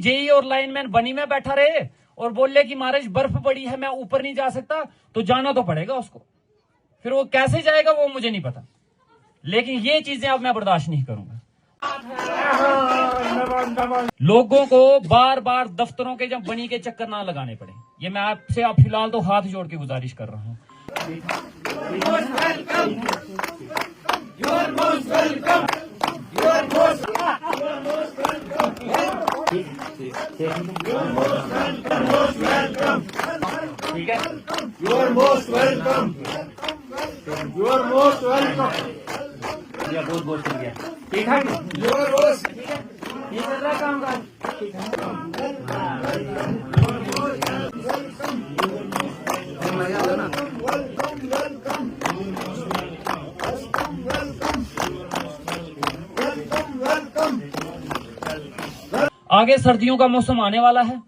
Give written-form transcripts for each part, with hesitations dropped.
JEE और lineman बनी में बैठा रहे और बोले कि महाराज बर्फ पड़ी है, मैं ऊपर नहीं जा सकता, तो जाना तो पड़ेगा उसको। फिर वो कैसे जाएगा वो मुझे नहीं पता, लेकिन ये चीजें अब मैं बर्दाश्त नहीं करूंगा। लोगों को बार बार दफ्तरों के जब बनी के चक्कर ना लगाने पड़े, ये मैं आपसे आप फिलहाल तो हाथ जोड़ के गुजारिश कर रहा हूँ। ठीक है, You are most welcome. You are most welcome. बहुत बहुत शुक्रिया। ठीक है, You are most. ये चल रहा है काम काज। आगे सर्दियों का मौसम आने वाला है,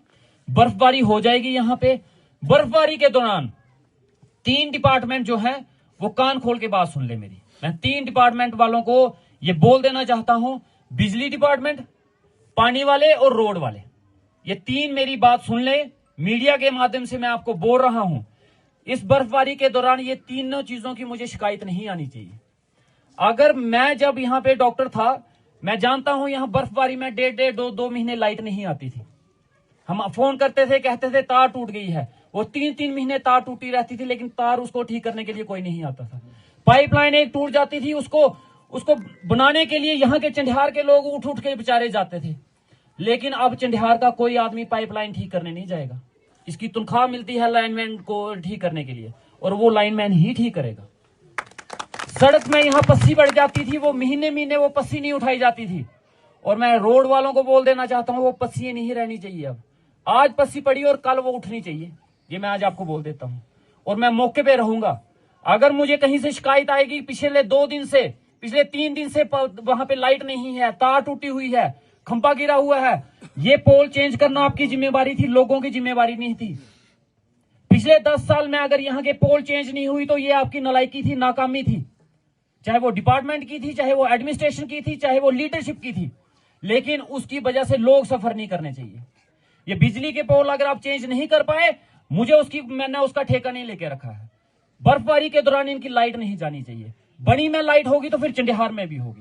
बर्फबारी हो जाएगी। यहाँ पे बर्फबारी के दौरान 3 डिपार्टमेंट जो है वो कान खोल के बात सुन ले मेरी। मैं 3 डिपार्टमेंट वालों को ये बोल देना चाहता हूं, बिजली डिपार्टमेंट, पानी वाले और रोड वाले, ये 3 मेरी बात सुन ले। मीडिया के माध्यम से मैं आपको बोल रहा हूं, इस बर्फबारी के दौरान ये तीनों चीजों की मुझे शिकायत नहीं आनी चाहिए। अगर मैं जब यहाँ पे डॉक्टर था, मैं जानता हूं यहाँ बर्फबारी में 1.5-2 महीने लाइट नहीं आती थी। हम फोन करते थे, कहते थे तार टूट गई है, वो 3-3 महीने तार टूटी रहती थी, लेकिन तार उसको ठीक करने के लिए कोई नहीं आता था। पाइपलाइन एक टूट जाती थी, उसको बनाने के लिए यहाँ के चंडिहार के लोग उठ उठ के बेचारे जाते थे। लेकिन अब चंडिहार का कोई आदमी पाइपलाइन ठीक करने नहीं जाएगा। इसकी तनख्वाह मिलती है लाइनमैन को ठीक करने के लिए, और वो लाइनमैन ही ठीक करेगा। सड़क में यहाँ पस्सी बढ़ जाती थी, वो महीने महीने वो पस्सी नहीं उठाई जाती थी। और मैं रोड वालों को बोल देना चाहता हूँ, वो पस्सी नहीं रहनी चाहिए। अब आज पस्सी पड़ी और कल वो उठनी चाहिए, ये मैं आज आपको बोल देता हूँ। और मैं मौके पे रहूंगा। अगर मुझे कहीं से शिकायत आएगी, पिछले 2 दिन से, पिछले 3 दिन से वहां पे लाइट नहीं है, तार टूटी हुई है, खंभा गिरा हुआ है, ये पोल चेंज करना आपकी जिम्मेवारी थी, लोगों की जिम्मेवारी नहीं थी। पिछले 10 साल में अगर यहाँ के पोल चेंज नहीं हुई तो ये आपकी नालायकी थी, नाकामी थी, चाहे वो डिपार्टमेंट की थी, चाहे वो एडमिनिस्ट्रेशन की थी, चाहे वो लीडरशिप की थी। लेकिन उसकी वजह से लोग सफर नहीं करने चाहिए। ये बिजली के पोल अगर आप चेंज नहीं कर पाए, मैंने उसका ठेका नहीं लेके रखा है। बर्फबारी के दौरान इनकी लाइट नहीं जानी चाहिए। बनी में लाइट होगी तो फिर चंडिहार में भी होगी।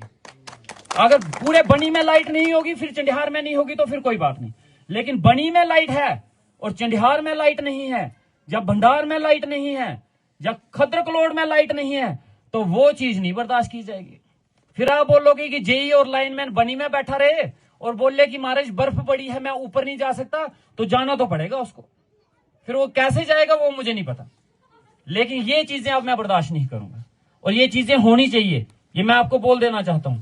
अगर पूरे बनी में लाइट नहीं होगी, फिर चंडिहार में नहीं होगी, तो फिर कोई बात नहीं। लेकिन बनी में लाइट है और चंडिहार में लाइट नहीं है, जब भंडार में लाइट नहीं है, जब खद्रकलोड में लाइट नहीं है, तो वो चीज नहीं बर्दाश्त की जाएगी। फिर आप बोलोगे कि जेई और लाइनमैन बनी में बैठा रहे और बोले कि महाराज बर्फ पड़ी है, मैं ऊपर नहीं जा सकता, तो जाना तो पड़ेगा उसको। फिर वो कैसे जाएगा वो मुझे नहीं पता, लेकिन ये चीजें अब मैं बर्दाश्त नहीं करूंगा और ये चीजें होनी चाहिए, ये मैं आपको बोल देना चाहता हूं।